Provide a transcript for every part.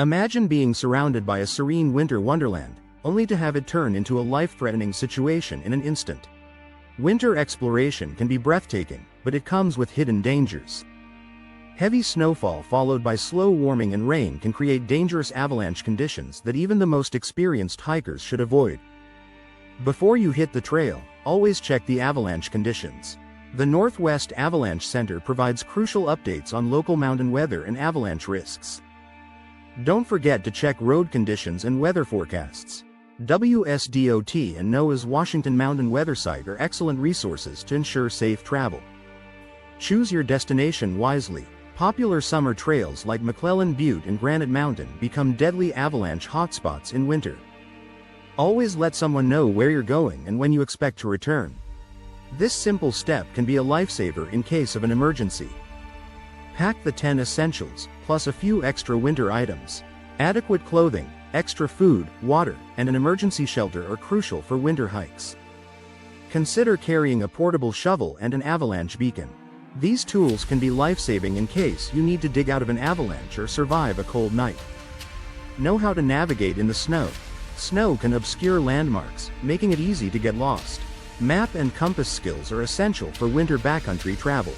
Imagine being surrounded by a serene winter wonderland, only to have it turn into a life-threatening situation in an instant. Winter exploration can be breathtaking, but it comes with hidden dangers. Heavy snowfall followed by slow warming and rain can create dangerous avalanche conditions that even the most experienced hikers should avoid. Before you hit the trail, always check the avalanche conditions. The Northwest Avalanche Center provides crucial updates on local mountain weather and avalanche risks. Don't forget to check road conditions and weather forecasts. WSDOT and NOAA's Washington Mountain Weather Site are excellent resources to ensure safe travel. Choose your destination wisely. Popular summer trails like McClellan Butte and Granite Mountain become deadly avalanche hotspots in winter. Always let someone know where you're going and when you expect to return. This simple step can be a lifesaver in case of an emergency. Pack the 10 essentials, plus a few extra winter items. Adequate clothing, extra food, water, and an emergency shelter are crucial for winter hikes. Consider carrying a portable shovel and an avalanche beacon. These tools can be life-saving in case you need to dig out of an avalanche or survive a cold night. Know how to navigate in the snow. Snow can obscure landmarks, making it easy to get lost. Map and compass skills are essential for winter backcountry travel.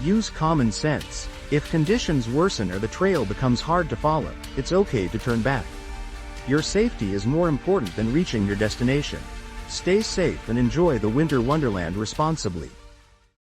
Use common sense. If conditions worsen or the trail becomes hard to follow, it's okay to turn back. Your safety is more important than reaching your destination. Stay safe and enjoy the winter wonderland responsibly.